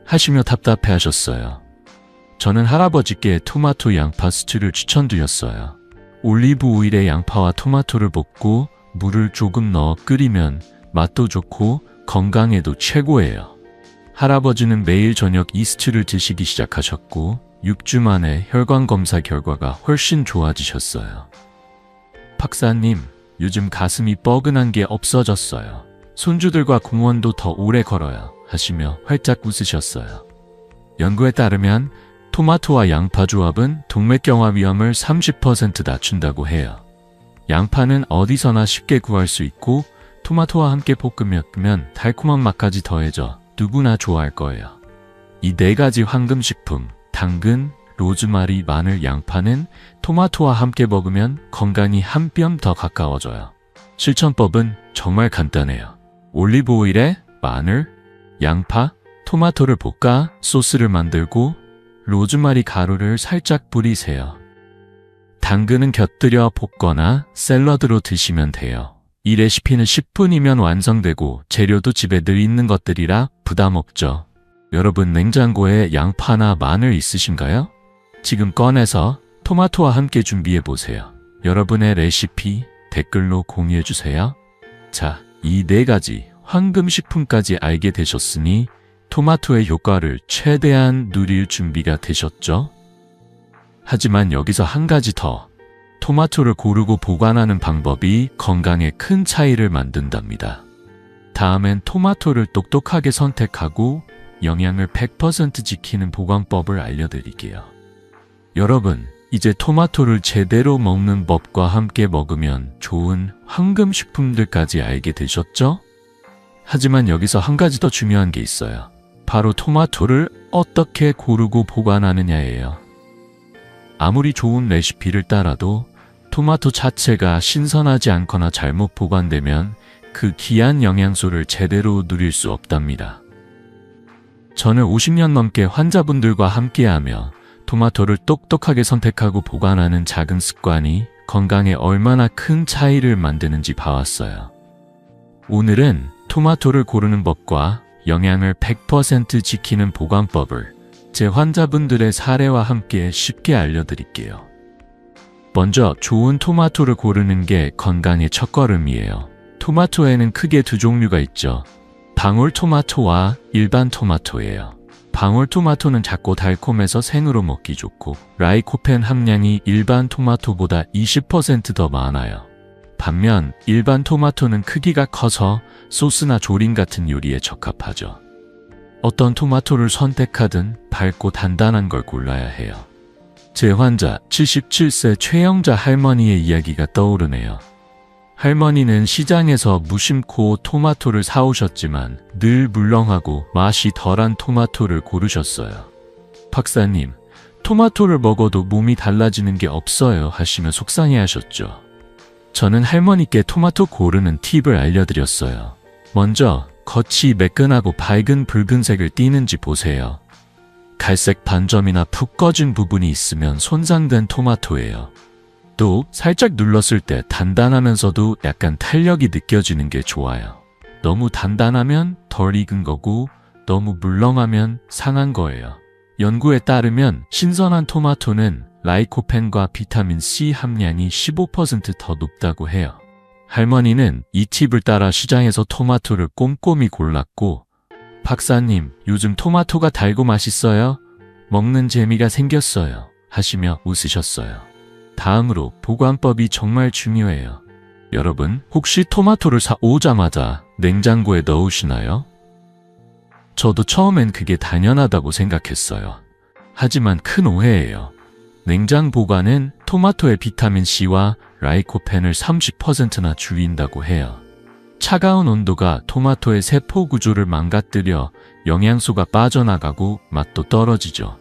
하시며 답답해 하셨어요. 저는 할아버지께 토마토 양파 스튜를 추천드렸어요. 올리브 오일에 양파와 토마토를 볶고 물을 조금 넣어 끓이면 맛도 좋고 건강에도 최고예요. 할아버지는 매일 저녁 이 스튜를 드시기 시작하셨고 6주 만에 혈관 검사 결과가 훨씬 좋아지셨어요. 박사님, 요즘 가슴이 뻐근한 게 없어졌어요. 손주들과 공원도 더 오래 걸어요. 하시며 활짝 웃으셨어요. 연구에 따르면 토마토와 양파 조합은 동맥경화 위험을 30% 낮춘다고 해요. 양파는 어디서나 쉽게 구할 수 있고 토마토와 함께 볶으면 달콤한 맛까지 더해져 누구나 좋아할 거예요. 이 4가지 황금식품, 당근, 로즈마리, 마늘, 양파는 토마토와 함께 먹으면 건강이 한 뼘 더 가까워져요. 실천법은 정말 간단해요. 올리브 오일에 마늘, 양파, 토마토를 볶아 소스를 만들고 로즈마리 가루를 살짝 뿌리세요. 당근은 곁들여 볶거나 샐러드로 드시면 돼요. 이 레시피는 10분이면 완성되고 재료도 집에 늘 있는 것들이라 부담 없죠. 여러분, 냉장고에 양파나 마늘 있으신가요? 지금 꺼내서 토마토와 함께 준비해보세요. 여러분의 레시피 댓글로 공유해주세요. 자, 이 4가지 황금식품까지 알게 되셨으니 토마토의 효과를 최대한 누릴 준비가 되셨죠? 하지만 여기서 한 가지 더. 토마토를 고르고 보관하는 방법이 건강에 큰 차이를 만든답니다. 다음엔 토마토를 똑똑하게 선택하고 영양을 100% 지키는 보관법을 알려드릴게요. 여러분, 이제 토마토를 제대로 먹는 법과 함께 먹으면 좋은 황금식품들까지 알게 되셨죠? 하지만 여기서 한 가지 더 중요한 게 있어요. 바로 토마토를 어떻게 고르고 보관하느냐예요. 아무리 좋은 레시피를 따라도 토마토 자체가 신선하지 않거나 잘못 보관되면 그 귀한 영양소를 제대로 누릴 수 없답니다. 저는 50년 넘게 환자분들과 함께하며 토마토를 똑똑하게 선택하고 보관하는 작은 습관이 건강에 얼마나 큰 차이를 만드는지 봐왔어요. 오늘은 토마토를 고르는 법과 영양을 100% 지키는 보관법을 제 환자분들의 사례와 함께 쉽게 알려드릴게요. 먼저 좋은 토마토를 고르는 게 건강의 첫걸음이에요. 토마토에는 크게 두 종류가 있죠. 방울토마토와 일반 토마토예요. 방울토마토는 작고 달콤해서 생으로 먹기 좋고 라이코펜 함량이 일반 토마토보다 20% 더 많아요. 반면 일반 토마토는 크기가 커서 소스나 조림 같은 요리에 적합하죠. 어떤 토마토를 선택하든 밝고 단단한 걸 골라야 해요. 제 환자 77세 최영자 할머니의 이야기가 떠오르네요. 할머니는 시장에서 무심코 토마토를 사오셨지만 늘 물렁하고 맛이 덜한 토마토를 고르셨어요. 박사님, 토마토를 먹어도 몸이 달라지는 게 없어요 하시며 속상해하셨죠. 저는 할머니께 토마토 고르는 팁을 알려드렸어요. 먼저 겉이 매끈하고 밝은 붉은색을 띠는지 보세요. 갈색 반점이나 푹 꺼진 부분이 있으면 손상된 토마토예요. 또 살짝 눌렀을 때 단단하면서도 약간 탄력이 느껴지는 게 좋아요. 너무 단단하면 덜 익은 거고 너무 물렁하면 상한 거예요. 연구에 따르면 신선한 토마토는 라이코펜과 비타민C 함량이 15% 더 높다고 해요. 할머니는 이 팁을 따라 시장에서 토마토를 꼼꼼히 골랐고 박사님, 요즘 토마토가 달고 맛있어요? 먹는 재미가 생겼어요. 하시며 웃으셨어요. 다음으로 보관법이 정말 중요해요. 여러분, 혹시 토마토를 사오자마자 냉장고에 넣으시나요? 저도 처음엔 그게 당연하다고 생각했어요. 하지만 큰 오해예요. 냉장 보관은 토마토의 비타민C와 라이코펜을 30%나 줄인다고 해요. 차가운 온도가 토마토의 세포 구조를 망가뜨려 영양소가 빠져나가고 맛도 떨어지죠.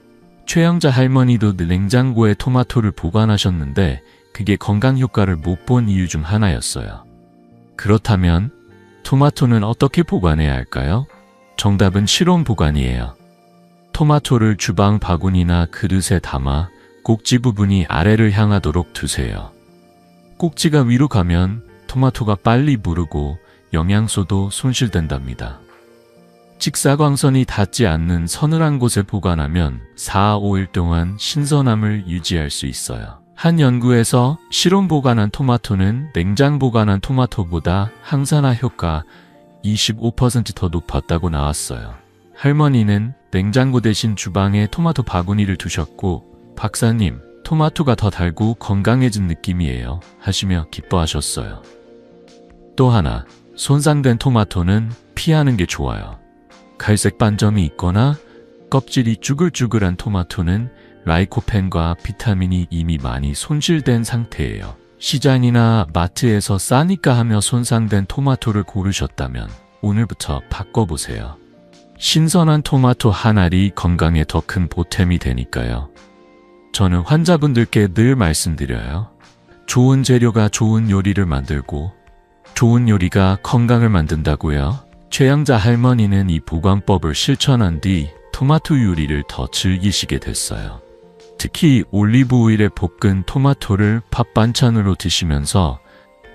최영자 할머니도 냉장고에 토마토를 보관하셨는데 그게 건강 효과를 못 본 이유 중 하나였어요. 그렇다면 토마토는 어떻게 보관해야 할까요? 정답은 실온 보관이에요. 토마토를 주방 바구니나 그릇에 담아 꼭지 부분이 아래를 향하도록 두세요. 꼭지가 위로 가면 토마토가 빨리 무르고 영양소도 손실된답니다. 직사광선이 닿지 않는 서늘한 곳에 보관하면 4-5일 동안 신선함을 유지할 수 있어요. 한 연구에서 실온 보관한 토마토는 냉장 보관한 토마토보다 항산화 효과 25% 더 높았다고 나왔어요. 할머니는 냉장고 대신 주방에 토마토 바구니를 두셨고 박사님, 토마토가 더 달고 건강해진 느낌이에요 하시며 기뻐하셨어요. 또 하나, 손상된 토마토는 피하는 게 좋아요. 갈색 반점이 있거나 껍질이 쭈글쭈글한 토마토는 라이코펜과 비타민이 이미 많이 손실된 상태예요. 시장이나 마트에서 싸니까 하며 손상된 토마토를 고르셨다면 오늘부터 바꿔보세요. 신선한 토마토 한 알이 건강에 더 큰 보탬이 되니까요. 저는 환자분들께 늘 말씀드려요. 좋은 재료가 좋은 요리를 만들고 좋은 요리가 건강을 만든다고요. 최영자 할머니는 이 보관법을 실천한 뒤 토마토 요리를 더 즐기시게 됐어요. 특히 올리브 오일에 볶은 토마토를 밥 반찬으로 드시면서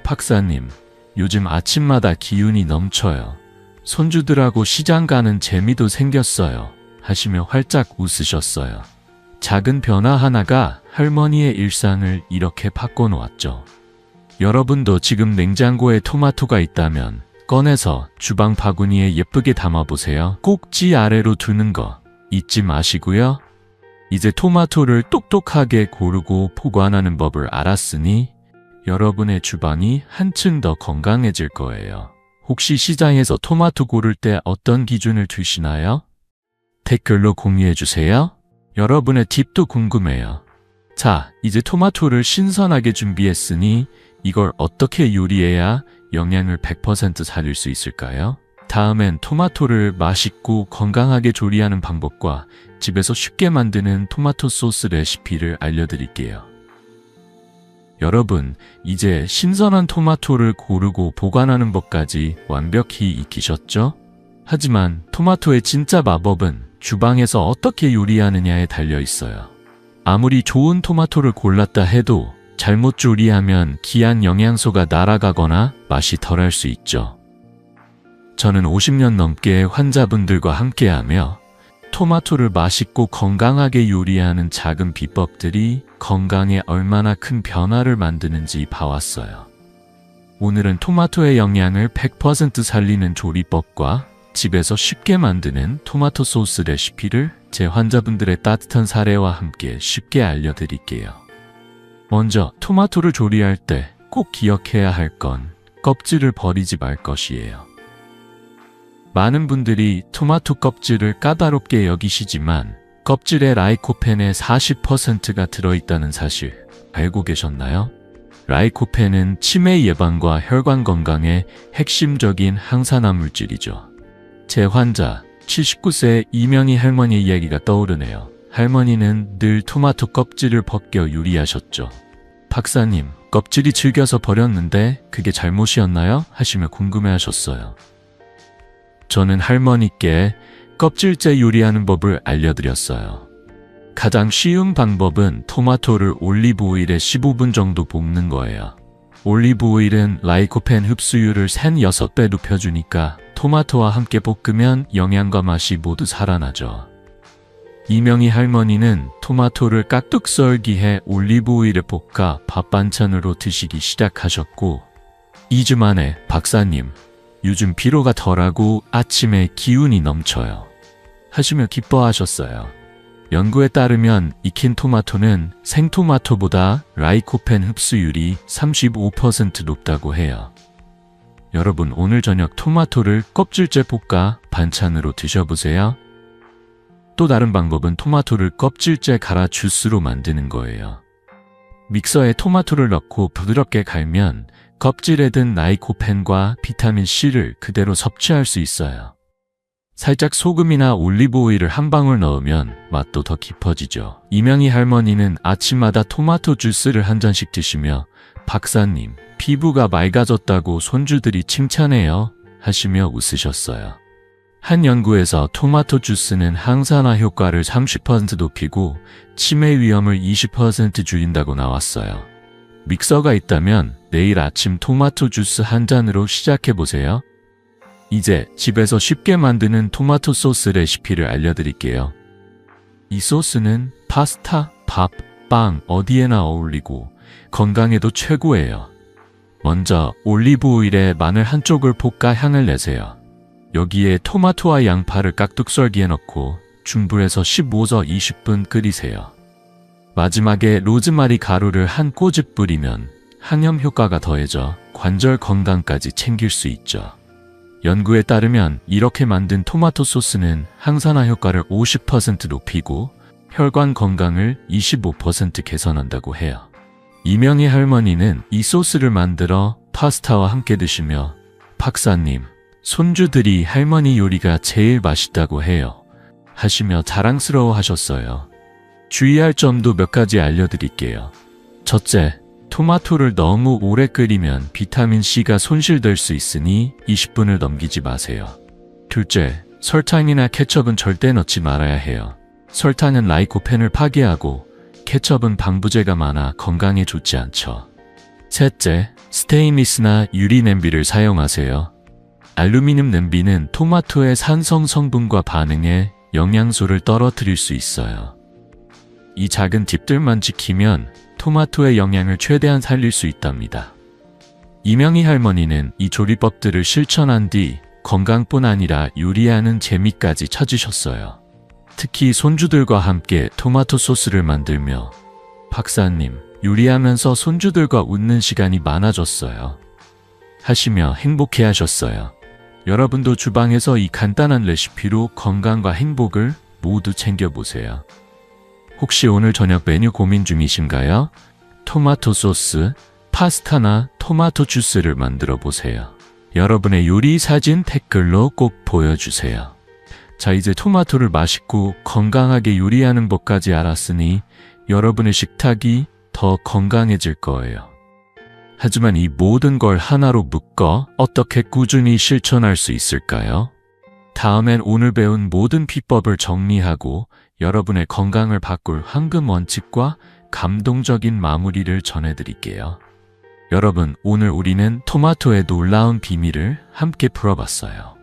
박사님, 요즘 아침마다 기운이 넘쳐요. 손주들하고 시장 가는 재미도 생겼어요. 하시며 활짝 웃으셨어요. 작은 변화 하나가 할머니의 일상을 이렇게 바꿔놓았죠. 여러분도 지금 냉장고에 토마토가 있다면 꺼내서 주방 바구니에 예쁘게 담아보세요. 꼭지 아래로 두는 거 잊지 마시고요. 이제 토마토를 똑똑하게 고르고 보관하는 법을 알았으니 여러분의 주방이 한층 더 건강해질 거예요. 혹시 시장에서 토마토 고를 때 어떤 기준을 두시나요? 댓글로 공유해주세요. 여러분의 팁도 궁금해요. 자, 이제 토마토를 신선하게 준비했으니 이걸 어떻게 요리해야 영양을 100% 살릴 수 있을까요? 다음엔 토마토를 맛있고 건강하게 조리하는 방법과 집에서 쉽게 만드는 토마토 소스 레시피를 알려드릴게요. 여러분, 이제 신선한 토마토를 고르고 보관하는 법까지 완벽히 익히셨죠? 하지만 토마토의 진짜 마법은 주방에서 어떻게 요리하느냐에 달려 있어요. 아무리 좋은 토마토를 골랐다 해도 잘못 조리하면 귀한 영양소가 날아가거나 맛이 덜할 수 있죠. 저는 50년 넘게 환자분들과 함께하며 토마토를 맛있고 건강하게 요리하는 작은 비법들이 건강에 얼마나 큰 변화를 만드는지 봐왔어요. 오늘은 토마토의 영양을 100% 살리는 조리법과 집에서 쉽게 만드는 토마토 소스 레시피를 제 환자분들의 따뜻한 사례와 함께 쉽게 알려드릴게요. 먼저 토마토를 조리할 때 꼭 기억해야 할 건 껍질을 버리지 말 것이에요. 많은 분들이 토마토 껍질을 까다롭게 여기시지만 껍질에 라이코펜의 40%가 들어있다는 사실 알고 계셨나요? 라이코펜은 치매 예방과 혈관 건강에 핵심적인 항산화 물질이죠. 제 환자 79세 이명희 할머니 이야기가 떠오르네요. 할머니는 늘 토마토 껍질을 벗겨 요리하셨죠. 박사님, 껍질이 질겨서 버렸는데 그게 잘못이었나요? 하시며 궁금해하셨어요. 저는 할머니께 껍질째 요리하는 법을 알려드렸어요. 가장 쉬운 방법은 토마토를 올리브 오일에 15분 정도 볶는 거예요. 올리브 오일은 라이코펜 흡수율을 5-6배 높여주니까 토마토와 함께 볶으면 영양과 맛이 모두 살아나죠. 이명희 할머니는 토마토를 깍둑 썰기해 올리브 오일에 볶아 밥 반찬으로 드시기 시작하셨고 2주 만에 박사님, 요즘 피로가 덜하고 아침에 기운이 넘쳐요. 하시며 기뻐하셨어요. 연구에 따르면 익힌 토마토는 생토마토보다 라이코펜 흡수율이 35% 높다고 해요. 여러분, 오늘 저녁 토마토를 껍질째 볶아 반찬으로 드셔보세요. 또 다른 방법은 토마토를 껍질째 갈아 주스로 만드는 거예요. 믹서에 토마토를 넣고 부드럽게 갈면 껍질에 든 라이코펜과 비타민C를 그대로 섭취할 수 있어요. 살짝 소금이나 올리브 오일을 한 방울 넣으면 맛도 더 깊어지죠. 이명희 할머니는 아침마다 토마토 주스를 한 잔씩 드시며 박사님, 피부가 맑아졌다고 손주들이 칭찬해요 하시며 웃으셨어요. 한 연구에서 토마토 주스는 항산화 효과를 30% 높이고 치매 위험을 20% 줄인다고 나왔어요. 믹서가 있다면 내일 아침 토마토 주스 한 잔으로 시작해보세요. 이제 집에서 쉽게 만드는 토마토 소스 레시피를 알려드릴게요. 이 소스는 파스타, 밥, 빵 어디에나 어울리고 건강에도 최고예요. 먼저 올리브 오일에 마늘 한쪽을 볶아 향을 내세요. 여기에 토마토와 양파를 깍둑 썰기에 넣고 중불에서 15-20분 끓이세요. 마지막에 로즈마리 가루를 한 꼬집 뿌리면 항염 효과가 더해져 관절 건강까지 챙길 수 있죠. 연구에 따르면 이렇게 만든 토마토 소스는 항산화 효과를 50% 높이고 혈관 건강을 25% 개선한다고 해요. 이명희 할머니는 이 소스를 만들어 파스타와 함께 드시며 박사님, 손주들이 할머니 요리가 제일 맛있다고 해요 하시며 자랑스러워 하셨어요. 주의할 점도 몇 가지 알려드릴게요. 첫째, 토마토를 너무 오래 끓이면 비타민C가 손실될 수 있으니 20분을 넘기지 마세요. 둘째, 설탕이나 케첩은 절대 넣지 말아야 해요. 설탕은 라이코펜을 파괴하고 케첩은 방부제가 많아 건강에 좋지 않죠. 셋째, 스테인리스나 유리 냄비를 사용하세요. 알루미늄 냄비는 토마토의 산성 성분과 반응해 영양소를 떨어뜨릴 수 있어요. 이 작은 팁들만 지키면 토마토의 영양을 최대한 살릴 수 있답니다. 이명희 할머니는 이 조리법들을 실천한 뒤 건강뿐 아니라 요리하는 재미까지 찾으셨어요. 특히 손주들과 함께 토마토 소스를 만들며 박사님, 요리하면서 손주들과 웃는 시간이 많아졌어요 하시며 행복해하셨어요. 여러분도 주방에서 이 간단한 레시피로 건강과 행복을 모두 챙겨보세요. 혹시 오늘 저녁 메뉴 고민 중이신가요? 토마토 소스, 파스타나 토마토 주스를 만들어 보세요. 여러분의 요리 사진 댓글로 꼭 보여주세요. 자, 이제 토마토를 맛있고 건강하게 요리하는 법까지 알았으니 여러분의 식탁이 더 건강해질 거예요. 하지만 이 모든 걸 하나로 묶어 어떻게 꾸준히 실천할 수 있을까요? 다음엔 오늘 배운 모든 비법을 정리하고 여러분의 건강을 바꿀 황금 원칙과 감동적인 마무리를 전해드릴게요. 여러분, 오늘 우리는 토마토의 놀라운 비밀을 함께 풀어봤어요.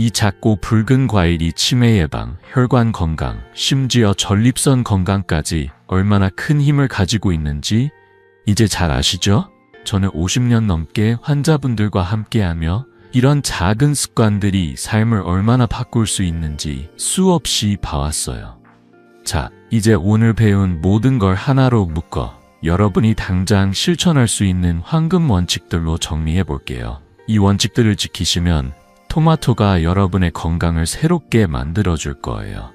이 작고 붉은 과일이 치매 예방, 혈관 건강, 심지어 전립선 건강까지 얼마나 큰 힘을 가지고 있는지 이제 잘 아시죠? 저는 50년 넘게 환자분들과 함께하며 이런 작은 습관들이 삶을 얼마나 바꿀 수 있는지 수없이 봐왔어요. 자, 이제 오늘 배운 모든 걸 하나로 묶어 여러분이 당장 실천할 수 있는 황금 원칙들로 정리해 볼게요. 이 원칙들을 지키시면 토마토가 여러분의 건강을 새롭게 만들어줄 거예요.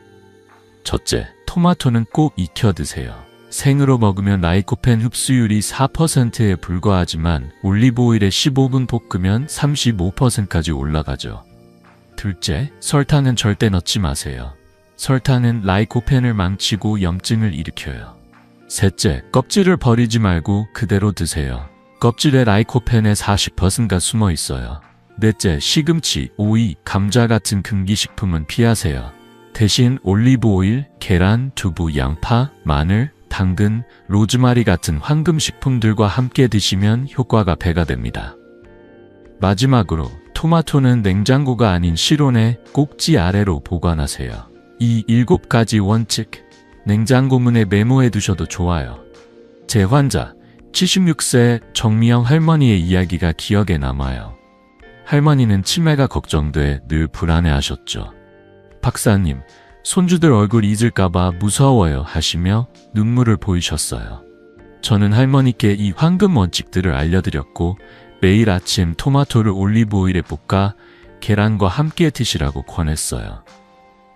첫째, 토마토는 꼭 익혀 드세요. 생으로 먹으면 라이코펜 흡수율이 4%에 불과하지만 올리브오일에 15분 볶으면 35%까지 올라가죠. 둘째, 설탕은 절대 넣지 마세요. 설탕은 라이코펜을 망치고 염증을 일으켜요. 셋째, 껍질을 버리지 말고 그대로 드세요. 껍질에 라이코펜의 40%가 숨어 있어요. 넷째, 시금치, 오이, 감자 같은 금기식품은 피하세요. 대신 올리브오일, 계란, 두부, 양파, 마늘, 당근, 로즈마리 같은 황금식품들과 함께 드시면 효과가 배가 됩니다. 마지막으로 토마토는 냉장고가 아닌 실온에 꼭지 아래로 보관하세요. 이 7가지 원칙, 냉장고 문에 메모해 두셔도 좋아요. 제 환자, 76세 정미영 할머니의 이야기가 기억에 남아요. 할머니는 치매가 걱정돼 늘 불안해하셨죠. 박사님, 손주들 얼굴 잊을까봐 무서워요 하시며 눈물을 보이셨어요. 저는 할머니께 이 황금 원칙들을 알려드렸고 매일 아침 토마토를 올리브오일에 볶아 계란과 함께 드시라고 권했어요.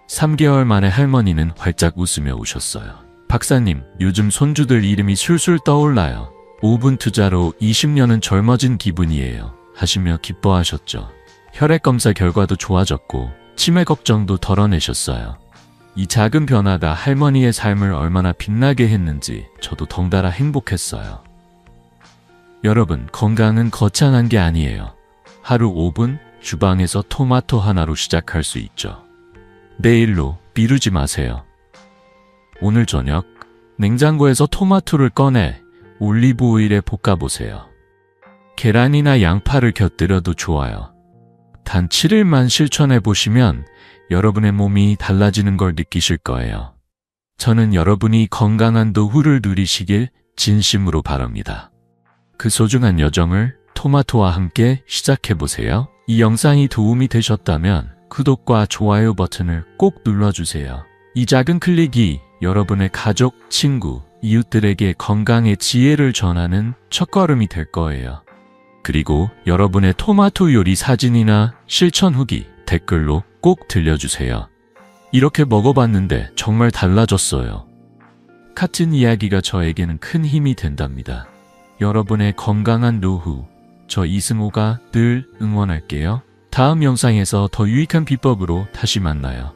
3개월 만에 할머니는 활짝 웃으며 우셨어요. 박사님, 요즘 손주들 이름이 술술 떠올라요. 5분 투자로 20년은 젊어진 기분이에요 하시며 기뻐하셨죠. 혈액검사 결과도 좋아졌고 치매 걱정도 덜어내셨어요. 이 작은 변화가 할머니의 삶을 얼마나 빛나게 했는지 저도 덩달아 행복했어요. 여러분, 건강은 거창한 게 아니에요. 하루 5분 주방에서 토마토 하나로 시작할 수 있죠. 내일로 미루지 마세요. 오늘 저녁 냉장고에서 토마토를 꺼내 올리브오일에 볶아보세요. 계란이나 양파를 곁들여도 좋아요. 단 7일만 실천해보시면 여러분의 몸이 달라지는 걸 느끼실 거예요. 저는 여러분이 건강한 노후를 누리시길 진심으로 바랍니다. 그 소중한 여정을 토마토와 함께 시작해보세요. 이 영상이 도움이 되셨다면 구독과 좋아요 버튼을 꼭 눌러주세요. 이 작은 클릭이 여러분의 가족, 친구, 이웃들에게 건강의 지혜를 전하는 첫걸음이 될 거예요. 그리고 여러분의 토마토 요리 사진이나 실천 후기 댓글로 꼭 들려주세요. 이렇게 먹어봤는데 정말 달라졌어요. 같은 이야기가 저에게는 큰 힘이 된답니다. 여러분의 건강한 노후, 저 이승호가 늘 응원할게요. 다음 영상에서 더 유익한 비법으로 다시 만나요.